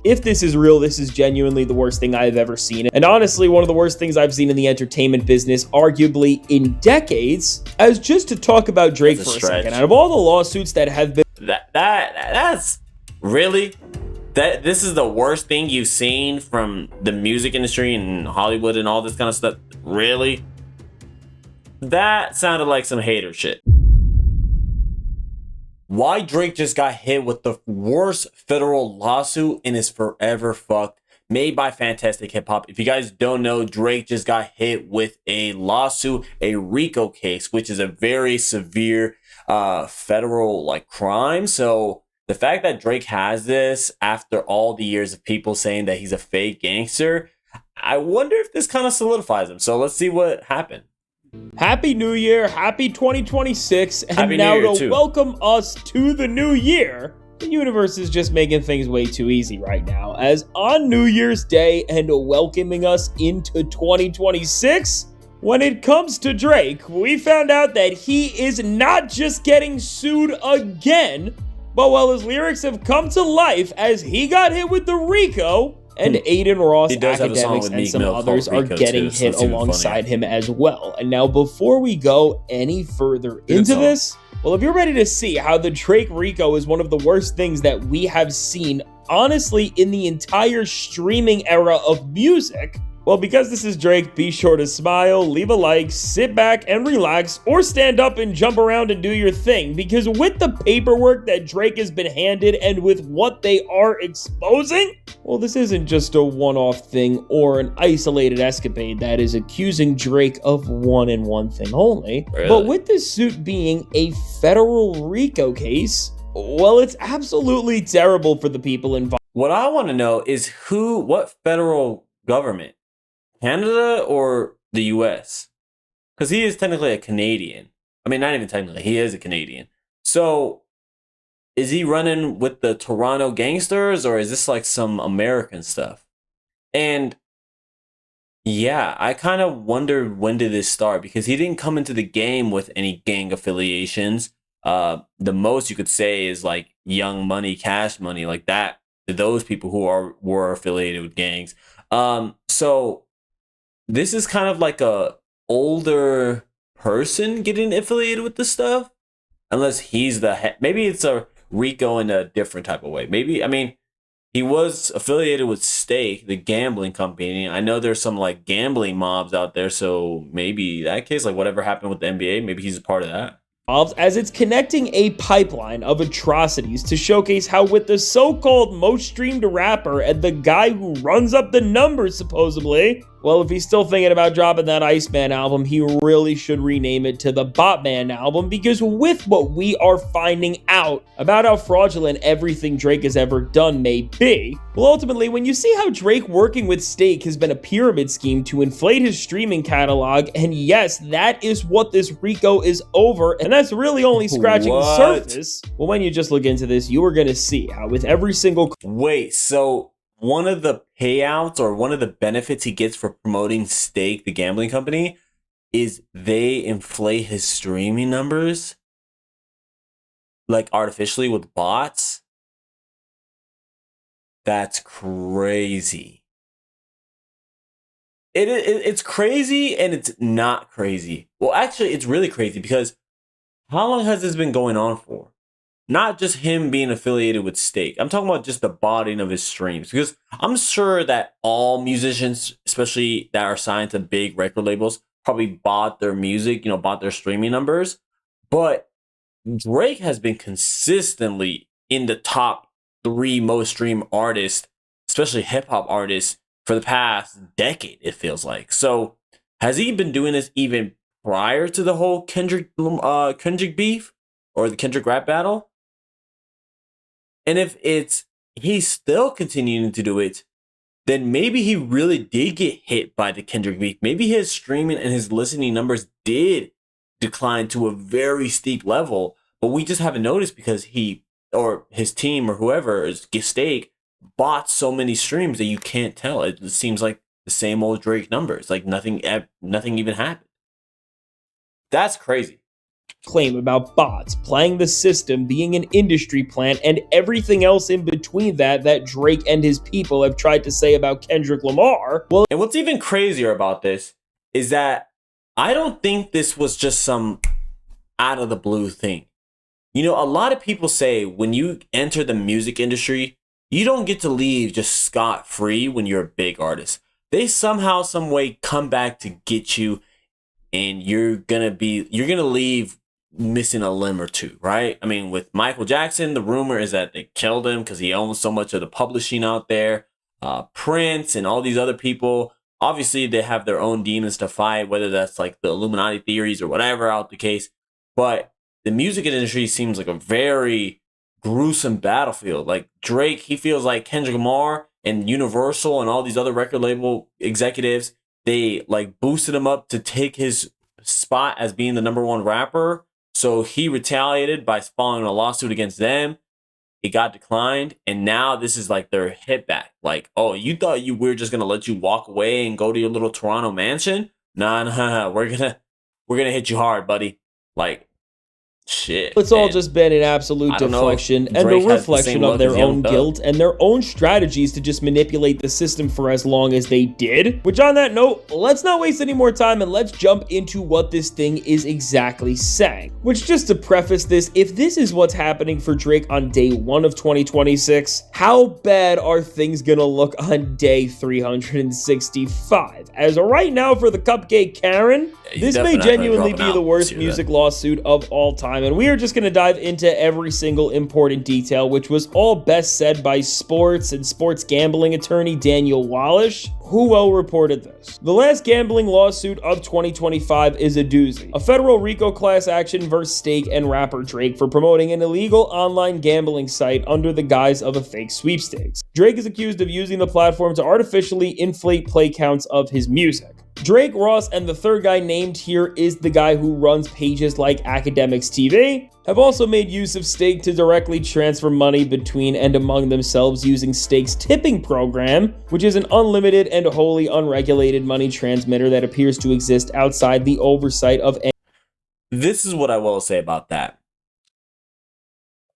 If this is real, this is genuinely the worst thing I've ever seen. And honestly, one of the worst things I've seen in the entertainment business, arguably in decades. As just to talk about Drake for a second, out of all the lawsuits that have been... That's really... This is the worst thing you've seen from the music industry and Hollywood and all this kind of stuff? Really? That sounded like some hater shit. Why Drake just got hit with the worst federal lawsuit and is forever fucked, made by Fantastic Hip Hop. If you guys don't know, Drake just got hit with a lawsuit, a Rico case, which is a very severe federal crime. So the fact that Drake has this after all the years of people saying that he's a fake gangster, I wonder if this kind of solidifies him. So let's see what happened. Happy New Year, happy 2026, and Happy now New Year to too. welcome us to the new year. The universe is just making things way too easy right now, as on New Year's Day and welcoming us into 2026, when it comes to Drake, we found out that he is not just getting sued again, but well, his lyrics have come to life as he got hit with the Rico, and Adin Ross, Akademiks, and some others are getting hit alongside him as well. And now, before we go any further into this, well, if you're ready to see how the Drake Rico is one of the worst things that we have seen, honestly, in the entire streaming era of music, well, because this is Drake, be sure to smile, leave a like, sit back and relax, or stand up and jump around and do your thing. Because with the paperwork that Drake has been handed and with what they are exposing, well, this isn't just a one-off thing or an isolated escapade that is accusing Drake of one and one thing only. Really? But with this suit being a federal Rico case, well, it's absolutely terrible for the people involved. What I want to know is what federal government? Canada or the US? Because he is technically a Canadian. I mean, not even technically, he is a Canadian. So, is he running with the Toronto gangsters or is this like some American stuff? And yeah, I kind of wondered when did this start because he didn't come into the game with any gang affiliations. The most you could say is like Young Money, Cash Money, like that. To those people who were affiliated with gangs. So this is kind of like a older person getting affiliated with this stuff, unless he's the head. Maybe it's a Rico in a different type of way. Maybe, I mean, he was affiliated with Stake, the gambling company. I know there's some like gambling mobs out there, so maybe that case, like whatever happened with the NBA, maybe he's a part of that. As it's connecting a pipeline of atrocities to showcase how with the so-called most streamed rapper and the guy who runs up the numbers supposedly, well, if he's still thinking about dropping that Iceman album, he really should rename it to the Botman album, because with what we are finding out about how fraudulent everything Drake has ever done may be, well, ultimately, when you see how Drake working with Stake has been a pyramid scheme to inflate his streaming catalog, and yes, that is what this Rico is over, and that's really only scratching the surface. Well, when you just look into this, you are going to see how with every single... Wait, so one of the payouts or one of the benefits he gets for promoting Stake, the gambling company, is they inflate his streaming numbers like artificially with bots? That's crazy. It's crazy and it's not crazy. Well, actually, it's really crazy because how long has this been going on for? Not just him being affiliated with Stake. I'm talking about just the botting of his streams. Because I'm sure that all musicians, especially that are signed to big record labels, probably bought their music, bought their streaming numbers. But Drake has been consistently in the top 3 most streamed artists, especially hip-hop artists, for the past decade, it feels like. So has he been doing this even prior to the whole Kendrick beef or the Kendrick rap battle? And if he's still continuing to do it, then maybe he really did get hit by the Kendrick beef. Maybe his streaming and his listening numbers did decline to a very steep level, but we just haven't noticed because he or his team or whoever is Stake bought so many streams that you can't tell. It seems like the same old Drake numbers, like nothing even happened. That's crazy. claim about bots, playing the system, being an industry plant, and everything else in between that Drake and his people have tried to say about Kendrick Lamar, well, and what's even crazier about this is that I don't think this was just some out of the blue thing. You know, a lot of people say when you enter the music industry, you don't get to leave just scot-free when you're a big artist. They somehow, some way come back to get you, and you're gonna leave missing a limb or two, right? I mean, with Michael Jackson, the rumor is that they killed him because he owns so much of the publishing out there. Prince and all these other people, obviously they have their own demons to fight, whether that's like the Illuminati theories or whatever out the case. But the music industry seems like a very gruesome battlefield. Like Drake, he feels like Kendrick Lamar and Universal and all these other record label executives, they like boosted him up to take his spot as being the number one rapper. So he retaliated by filing a lawsuit against them. It got declined, and now this is like their hit back. Like, oh, you thought we were just gonna let you walk away and go to your little Toronto mansion? Nah, we're gonna hit you hard, buddy. Like, shit. It's all just been an absolute deflection and a reflection of their own guilt and their own strategies to just manipulate the system for as long as they did. Which, on that note, let's not waste any more time and let's jump into what this thing is exactly saying. Which, just to preface this, if this is what's happening for Drake on day 1 of 2026, how bad are things gonna look on day 365? As of right now, for the Cupcake Karen, this may genuinely be the worst music lawsuit of all time, and we are just going to dive into every single important detail, which was all best said by sports and sports gambling attorney Daniel Wallish, who well reported this. The last gambling lawsuit of 2025 is a doozy. A federal Rico class action versus Stake and rapper Drake for promoting an illegal online gambling site under the guise of a fake sweepstakes. Drake is accused of using the platform to artificially inflate play counts of his music. Drake, Ross, and the third guy named here is the guy who runs pages like Akademiks TV, have also made use of Stake to directly transfer money between and among themselves using Stake's tipping program, which is an unlimited and wholly unregulated money transmitter that appears to exist outside the oversight of any. This is what I will say about that.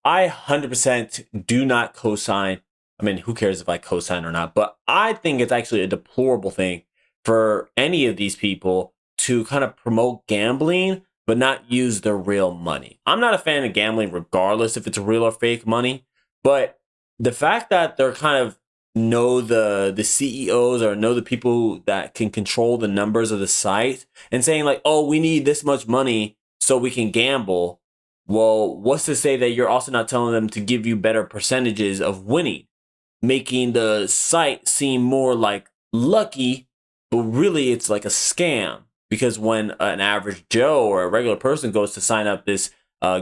I 100% do not co-sign. I mean, who cares if I co-sign or not? But I think it's actually a deplorable thing for any of these people to kind of promote gambling, but not use their real money. I'm not a fan of gambling regardless if it's real or fake money, but the fact that they're kind of know the CEOs or know the people that can control the numbers of the site and saying like, oh, we need this much money so we can gamble. Well, what's to say that you're also not telling them to give you better percentages of winning, making the site seem more like lucky, but really it's like a scam. Because when an average Joe or a regular person goes to sign up this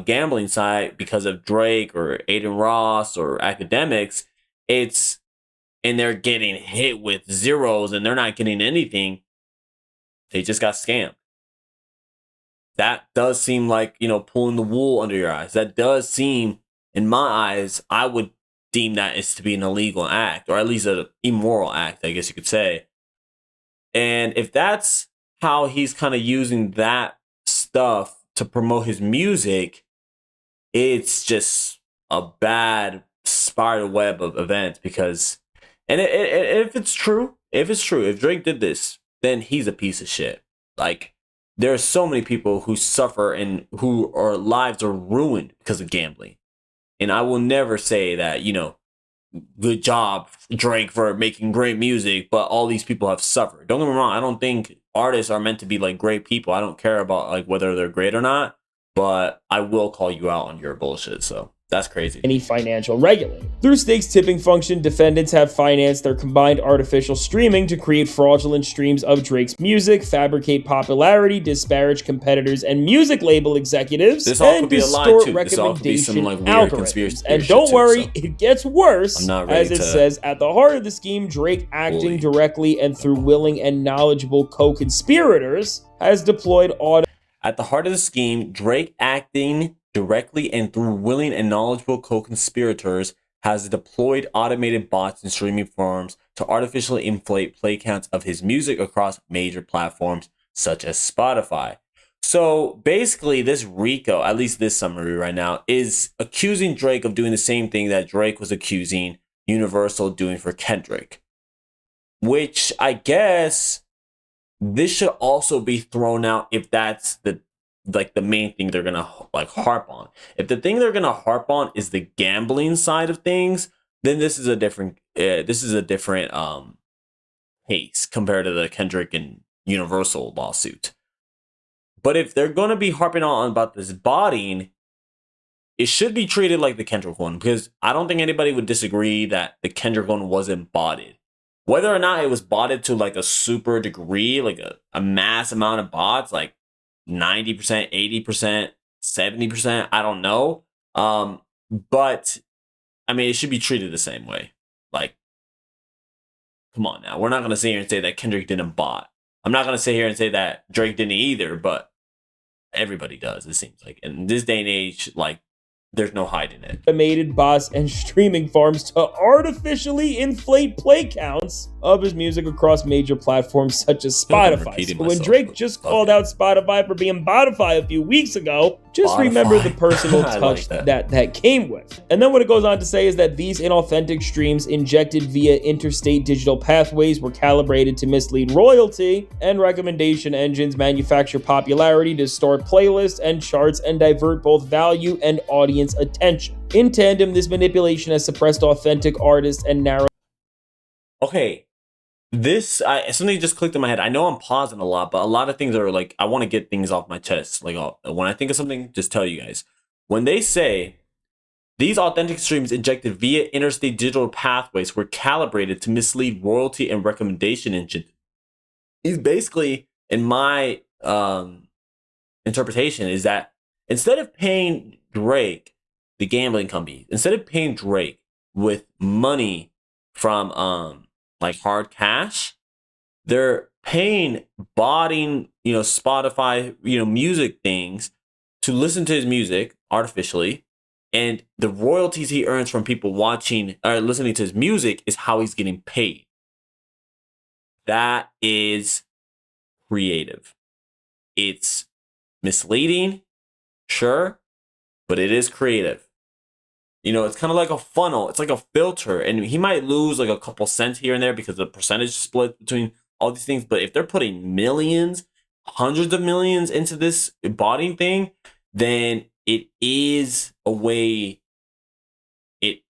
gambling site because of Drake or Adin Ross or Akademiks, and they're getting hit with zeros and they're not getting anything. They just got scammed. That does seem like, pulling the wool under your eyes. That does seem, in my eyes, I would deem that is to be an illegal act, or at least an immoral act, I guess you could say. And if that's how he's kind of using that stuff to promote his music, it's just a bad spiral web of events. Because, and if it's true, if Drake did this, then he's a piece of shit. Like, there are so many people who suffer and who are lives are ruined because of gambling. And I will never say that, good job, Drake, for making great music, but all these people have suffered. Don't get me wrong, I don't think artists are meant to be like great people. I don't care about like whether they're great or not, but I will call you out on your bullshit. So that's crazy. Any financial regulator. Through Stake's tipping function, defendants have financed their combined artificial streaming to create fraudulent streams of Drake's music, fabricate popularity, disparage competitors and music label executives, and distort recommendation algorithms. And don't worry, it gets worse, as it says, at the heart of the scheme, Drake acting directly and through willing and knowledgeable co-conspirators has deployed At the heart of the scheme, Drake acting directly and through willing and knowledgeable co-conspirators has deployed automated bots and streaming firms to artificially inflate play counts of his music across major platforms such as Spotify. So basically, this Rico, at least this summary right now, is accusing Drake of doing the same thing that Drake was accusing Universal doing for Kendrick. Which I guess this should also be thrown out if that's the main thing they're gonna like harp on. If the thing they're gonna harp on is the gambling side of things, then this is a different case compared to the Kendrick and Universal lawsuit. But if they're gonna be harping on about this botting, it should be treated like the Kendrick one, because I don't think anybody would disagree that the Kendrick one wasn't botted. Whether or not it was botted to like a super degree, like a mass amount of bots, like 90%, 80%, 70%, I don't know. But I mean, it should be treated the same way. Like, come on now. We're not going to sit here and say that Kendrick didn't bot. I'm not going to sit here and say that Drake didn't either, but everybody does, it seems like. In this day and age, like, there's no hiding it. Automated bots and streaming farms to artificially inflate play counts of his music across major platforms such as Spotify. So when Drake just called out Spotify for being Botify a few weeks ago, just remember the personal touch that came with. And then what it goes on to say is that these inauthentic streams injected via interstate digital pathways were calibrated to mislead royalty, and recommendation engines manufacture popularity, distort playlists and charts, and divert both value and audience attention. In tandem, this manipulation has suppressed authentic artists and narrowed. Okay, something just clicked in my head. I know I'm pausing a lot, but a lot of things are like, I want to get things off my chest. Like, when I think of something, just tell you guys. When they say these authentic streams injected via interstate digital pathways were calibrated to mislead royalty and recommendation engine, is basically, in my interpretation, is that instead of paying Drake, the gambling company, instead of paying Drake with money from like hard cash, they're paying botting, Spotify, music things to listen to his music artificially, and the royalties he earns from people watching or listening to his music is how he's getting paid. That is creative. It's misleading, sure, but it is creative. It's kind of like a funnel. It's like a filter. And he might lose like a couple cents here and there because the percentage split between all these things. But if they're putting millions, hundreds of millions into this botting thing, then it is a way.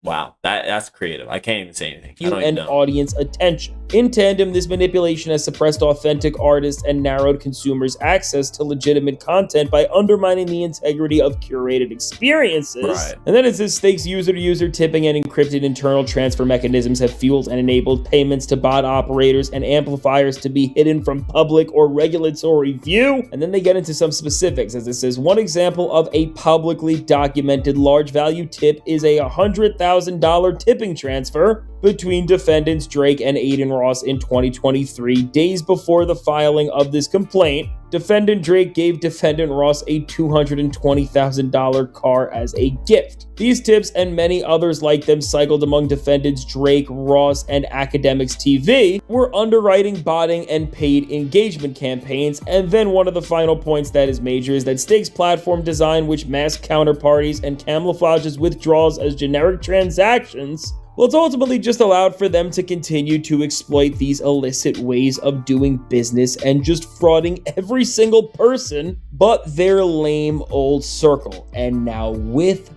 Wow, that's creative. I can't even say anything. I don't even know. Audience attention. In tandem, this manipulation has suppressed authentic artists and narrowed consumers' access to legitimate content by undermining the integrity of curated experiences. Right. And then it says stakes user-to-user tipping and encrypted internal transfer mechanisms have fueled and enabled payments to bot operators and amplifiers to be hidden from public or regulatory view. And then they get into some specifics, as it says, one example of a publicly documented large value tip is a $100,000 tipping transfer between defendants Drake and Adin Ross in 2023, days before the filing of this complaint. Defendant Drake gave defendant Ross a $220,000 car as a gift. These tips and many others like them cycled among defendants Drake, Ross, and Akademiks TV were underwriting, botting, and paid engagement campaigns. And then one of the final points that is major is that Stakes' platform design, which masks counterparties and camouflages withdrawals as generic transactions, well, it's ultimately just allowed for them to continue to exploit these illicit ways of doing business and just frauding every single person but their lame old circle. And now with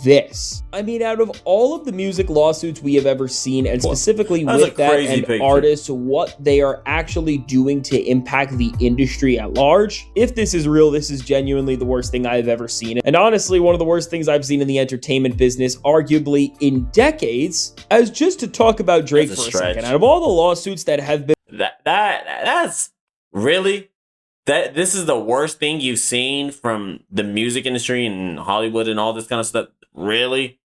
this, I mean, out of all of the music lawsuits we have ever seen, and specifically with that and artists, what they are actually doing to impact the industry at large, if this is real, this is genuinely the worst thing I've ever seen. And honestly, one of the worst things I've seen in the entertainment business, arguably in decades. As just to talk about Drake for a second, out of all the lawsuits that have been... That's really... This is the worst thing you've seen from the music industry and Hollywood and all this kind of stuff? Really?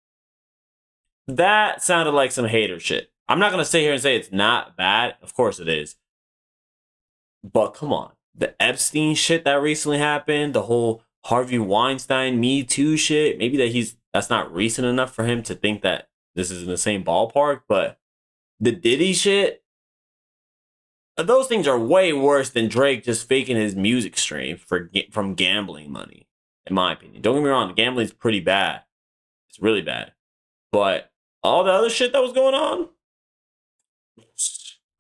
That sounded like some hater shit. I'm not going to sit here and say it's not bad. Of course it is. But come on. The Epstein shit that recently happened, the whole Harvey Weinstein Me Too shit, maybe that's not recent enough for him to think that this is in the same ballpark, but the Diddy shit, those things are way worse than Drake just faking his music stream from gambling money, in my opinion. Don't get me wrong, gambling's pretty bad. It's really bad. But all the other shit that was going on,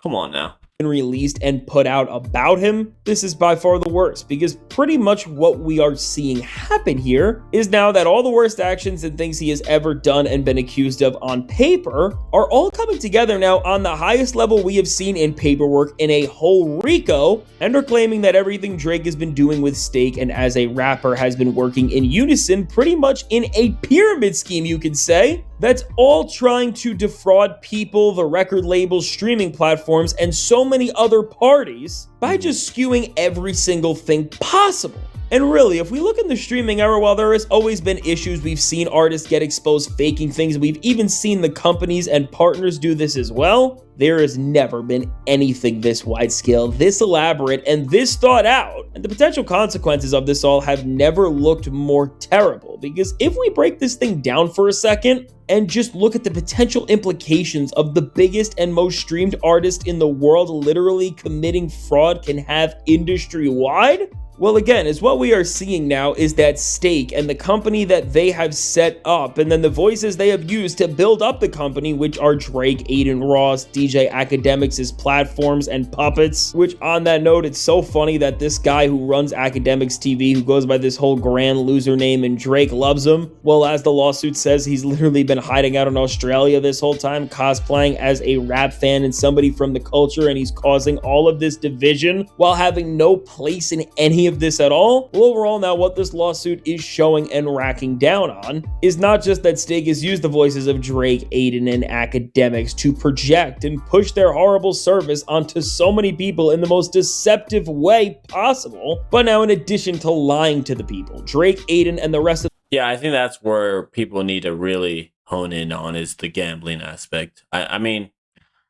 come on now. Released and put out about him, this is by far the worst, because pretty much what we are seeing happen here is now that all the worst actions and things he has ever done and been accused of on paper are all coming together now on the highest level we have seen in paperwork in a whole Rico, and are claiming that everything Drake has been doing with Stake and as a rapper has been working in unison, pretty much in a pyramid scheme, you could say, that's all trying to defraud people, the record labels, streaming platforms, and so many other parties by just skewing every single thing possible. And really, if we look in the streaming era, while there has always been issues, we've seen artists get exposed faking things, we've even seen the companies and partners do this as well, there has never been anything this wide scale, this elaborate, and this thought out. And the potential consequences of this all have never looked more terrible, because if we break this thing down for a second and just look at the potential implications of the biggest and most streamed artist in the world literally committing fraud can have industry-wide, well, again, is what we are seeing now is that Stake and the company that they have set up, and then the voices they have used to build up the company, which are Drake, Adin Ross, DJ Akademiks' platforms and puppets, which on that note, it's so funny that this guy who runs Akademiks TV, who goes by this whole grand loser name, and Drake loves him, well, as the lawsuit says, he's literally been hiding out in Australia this whole time, cosplaying as a rap fan and somebody from the culture, and he's causing all of this division while having no place in any of this at all. Well, overall, now what this lawsuit is showing and racking down on is not just that Stake has used the voices of Drake, Adin, and Akademiks to project and push their horrible service onto so many people in the most deceptive way possible, but now in addition to lying to the people, Drake, Adin, and the rest of I think that's where people need to really hone in on is the gambling aspect. I mean,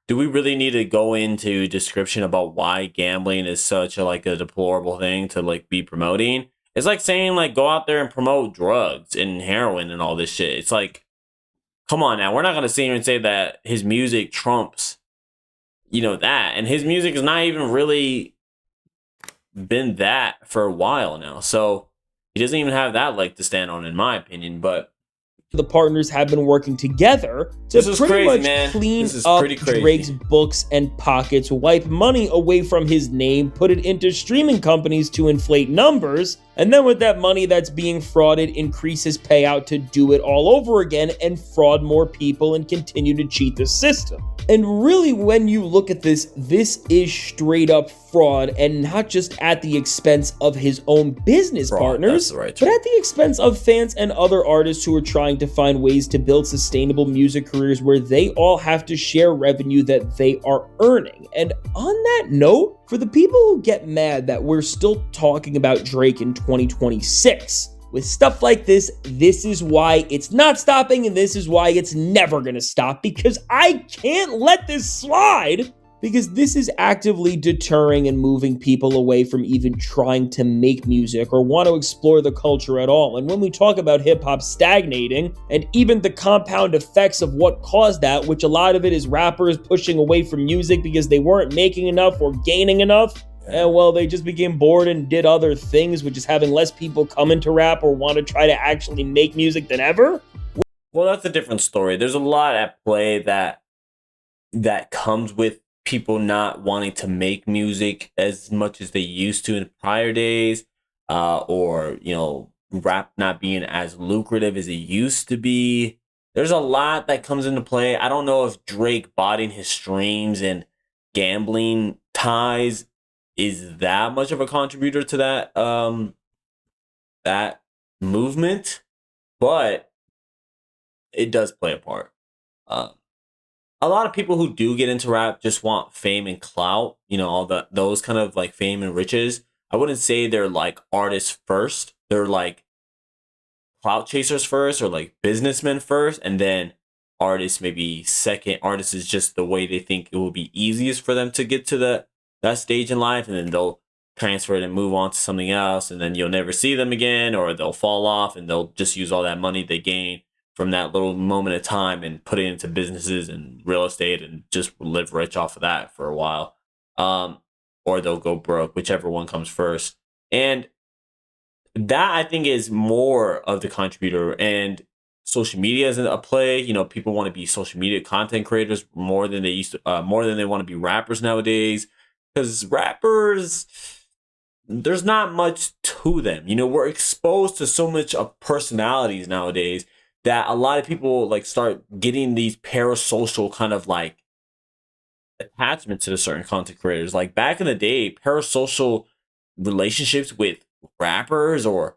do we really need to go into description about why gambling is such a deplorable thing to be promoting? It's like saying go out there and promote drugs and heroin and all this shit. It's like, come on now, we're not gonna sit here and say that his music trumps, that, and his music has not even really been that for a while now. So he doesn't even have that leg to stand on, in my opinion. But the partners have been working together to pretty much clean up Drake's books and pockets, wipe money away from his name, put it into streaming companies to inflate numbers, and then with that money that's being frauded, increase his payout to do it all over again and fraud more people and continue to cheat the system. And really, when you look at this, this is straight up fraud, and not just at the expense of his own business partners, but at the expense of fans and other artists who are trying to find ways to build sustainable music careers where they all have to share revenue that they are earning. And on that note, for the people who get mad that we're still talking about Drake in 2026, with stuff like this is why it's not stopping, and this is why it's never gonna stop, because I can't let this slide, because this is actively deterring and moving people away from even trying to make music or want to explore the culture at all. And when we talk about hip-hop stagnating, and even the compound effects of what caused that, which a lot of it is rappers pushing away from music because they weren't making enough or gaining enough, and well, they just became bored and did other things, which is having less people come into rap or want to try to actually make music than ever. Well, that's a different story. There's a lot at play that comes with people not wanting to make music as much as they used to in prior days, or rap not being as lucrative as it used to be. There's a lot that comes into play. I don't know if Drake botting his streams and gambling ties is that much of a contributor to that movement, but it does play a part. A lot of people who do get into rap just want fame and clout, all those kind of fame and riches. I wouldn't say they're artists first. They're clout chasers first, or businessmen first, and then artists maybe second. Artists is just the way they think it will be easiest for them to get to that stage in life, and then they'll transfer it and move on to something else, and then you'll never see them again, or they'll fall off and they'll just use all that money they gain from that little moment of time and put it into businesses and real estate and just live rich off of that for a while. or they'll go broke, whichever one comes first. And that I think is more of the contributor. And social media is a play. You know, people want to be social media content creators more than they used to, more than they want to be rappers nowadays. Because rappers, there's not much to them. You know, we're exposed to so much of personalities nowadays that a lot of people like start getting these parasocial kind of like attachment to the certain content creators. Like back in the day, parasocial relationships with rappers or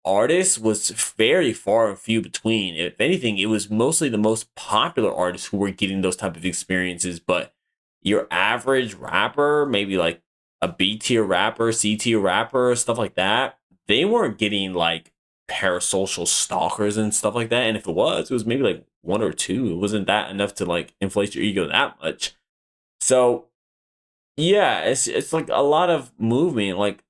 artists was very far and few between. If anything, it was mostly the most popular artists who were getting those type of experiences. But your average rapper, maybe like a B tier rapper, C tier rapper, stuff like that, they weren't getting like parasocial stalkers and stuff like that. And if it was maybe like one or two. It wasn't that enough to like inflate your ego that much. So yeah, it's like a lot of movement. Like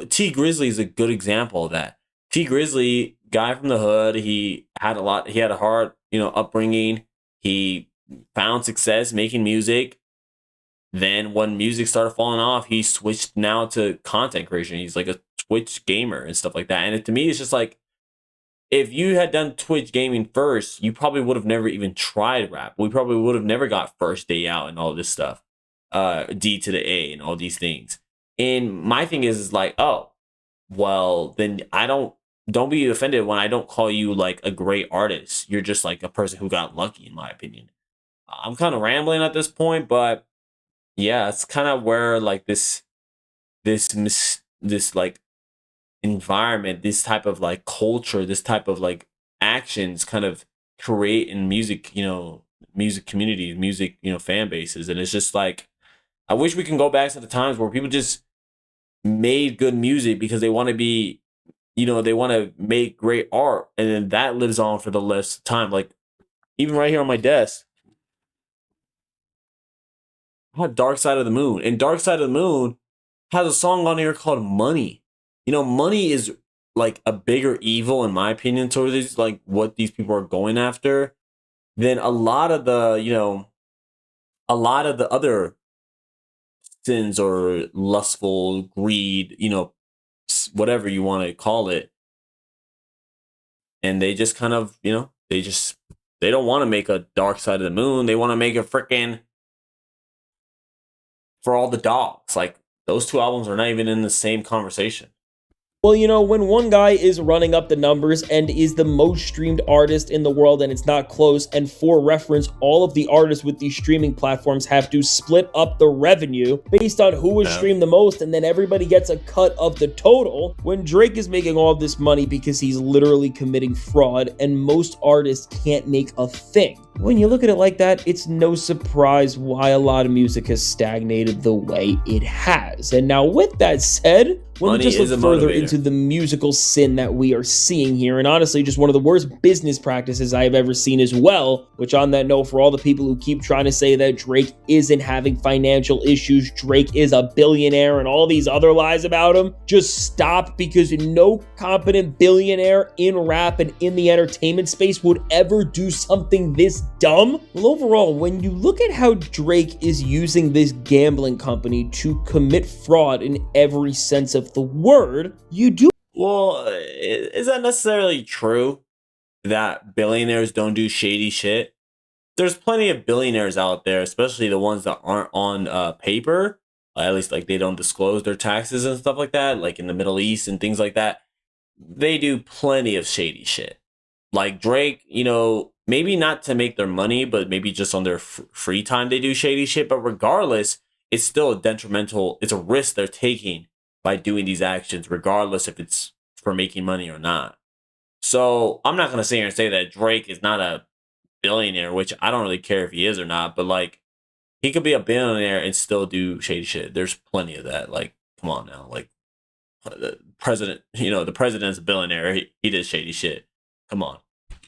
T Grizzly is a good example of that. T Grizzly, guy from the hood, he had a hard, upbringing. He found success making music. Then when music started falling off, he switched now to content creation. He's like a Twitch gamer and stuff like that. And to me, it's just like, if you had done Twitch gaming first, you probably would have never even tried rap. We probably would have never got First Day Out and all this stuff. D to the A and all these things. And my thing is like, oh, well, then don't be offended when I don't call you like a great artist. You're just like a person who got lucky, in my opinion. I'm kind of rambling at this point, but yeah, it's kind of where like this like environment, this type of like culture, this type of like actions kind of create in music, music communities, music, fan bases. And it's just like, I wish we can go back to the times where people just made good music because they want to be, they want to make great art. And then that lives on for the less time. Like even right here on my desk, I had Dark Side of the Moon. And Dark Side of the Moon has a song on here called Money. Money is like a bigger evil, in my opinion, towards like what these people are going after than a lot of the, other sins or lustful greed, whatever you want to call it. And they just kind of, they don't want to make a Dark Side of the Moon. They want to make a freaking For All the Dogs. Like those two albums are not even in the same conversation. Well, when one guy is running up the numbers and is the most streamed artist in the world and it's not close, and for reference, all of the artists with these streaming platforms have to split up the revenue based on who was streamed the most, and then everybody gets a cut of the total. When Drake is making all of this money because he's literally committing fraud and most artists can't make a thing. When you look at it like that, it's no surprise why a lot of music has stagnated the way it has. And now with that said, when we just look further into the musical sin that we are seeing here, and honestly just one of the worst business practices I have ever seen as well, which on that note, for all the people who keep trying to say that Drake isn't having financial issues, Drake is a billionaire and all these other lies about him, just stop, because no competent billionaire in rap and in the entertainment space would ever do something this dumb. Well, overall, when you look at how Drake is using this gambling company to commit fraud in every sense of the word, you do. Well, is that necessarily true that billionaires don't do shady shit? There's plenty of billionaires out there, especially the ones that aren't on paper, at least like they don't disclose their taxes and stuff like that, like in the Middle East and things like that. They do plenty of shady shit. Like Drake, maybe not to make their money, but maybe just on their free time they do shady shit. But regardless, it's still it's a risk they're taking by doing these actions, regardless if it's for making money or not. So I'm not going to sit here and say that Drake is not a billionaire, which I don't really care if he is or not, but like he could be a billionaire and still do shady shit. There's plenty of that. Like, come on now. Like the president, the president's a billionaire. He did shady shit. Come on.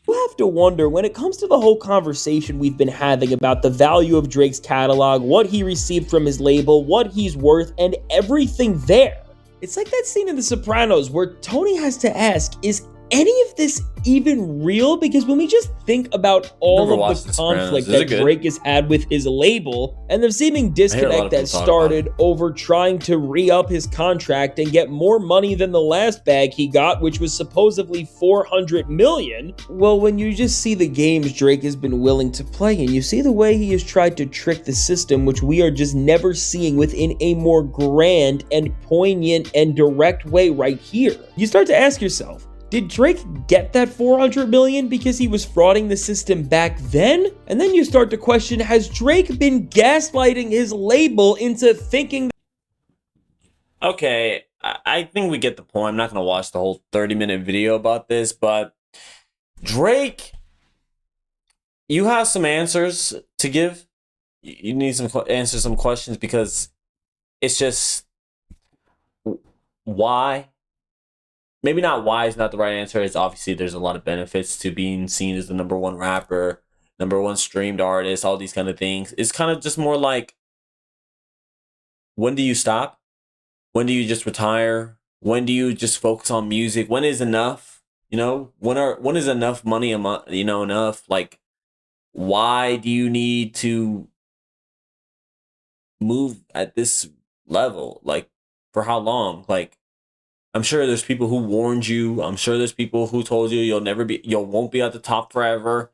You have to wonder, when it comes to the whole conversation we've been having about the value of Drake's catalog, what he received from his label, what he's worth, and everything there. It's like that scene in The Sopranos where Tony has to ask, is any of this even real? Because when we just think about all of the conflict that Drake has had with his label and the seeming disconnect that started over trying to re-up his contract and get more money than the last bag he got, which was supposedly $400 million, well, when you just see the games Drake has been willing to play and you see the way he has tried to trick the system, which we are just never seeing within a more grand and poignant and direct way right here, you start to ask yourself, did Drake get that $400 million because he was frauding the system back then? And then you start to question, has Drake been gaslighting his label into thinking... Okay, I think we get the point. I'm not going to watch the whole 30-minute video about this, but Drake, you have some answers to give. You need some answer some questions, because it's just why. Maybe not why is not the right answer. It's obviously there's a lot of benefits to being seen as the #1 rapper, #1 streamed artist, all these kind of things. It's kind of just more like, when do you stop? When do you just retire? When do you just focus on music? When is enough? You know, when is enough money a month? You know, enough? Like, why do you need to move at this level? Like, for how long? Like, I'm sure there's people who warned you. I'm sure there's people who told you you won't be at the top forever.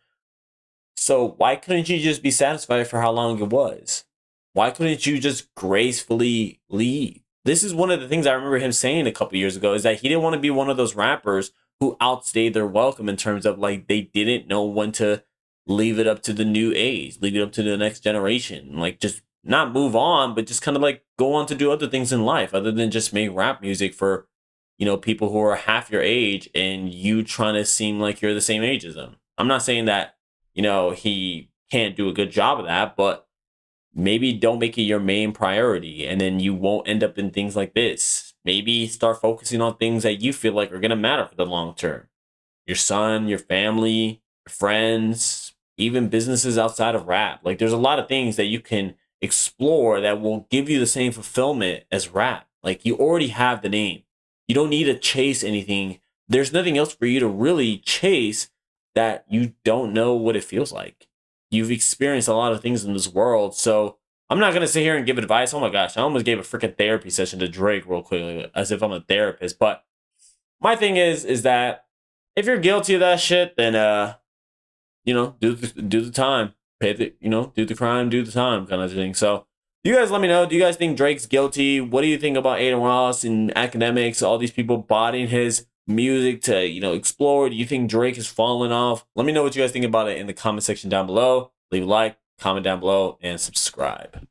So why couldn't you just be satisfied for how long it was? Why couldn't you just gracefully leave? This is one of the things I remember him saying a couple years ago, is that he didn't want to be one of those rappers who outstayed their welcome, in terms of like they didn't know when to leave it up to the new age, leave it up to the next generation. Like, just not move on, but just kind of like go on to do other things in life other than just make rap music for, you know, people who are half your age and you trying to seem like you're the same age as them. I'm not saying that, you know, he can't do a good job of that, but maybe don't make it your main priority, and then you won't end up in things like this. Maybe start focusing on things that you feel like are going to matter for the long term. Your son, your family, your friends, even businesses outside of rap. Like, there's a lot of things that you can explore that will give you the same fulfillment as rap. Like, you already have the name. You don't need to chase anything. There's nothing else for you to really chase that you don't know what it feels like. You've experienced a lot of things in this world. So I'm not going to sit here and give advice. Oh my gosh, I almost gave a freaking therapy session to Drake real quickly, as if I'm a therapist. But my thing is that if you're guilty of that shit, then, you know, do the time. Do the crime, do the time kind of thing. So you guys let me know. Do you guys think Drake's guilty? What do you think about Adin Ross and Akademiks? All these people bodying his music to, you know, explore. Do you think Drake has fallen off? Let me know what you guys think about it in the comment section down below. Leave a like, comment down below, and subscribe.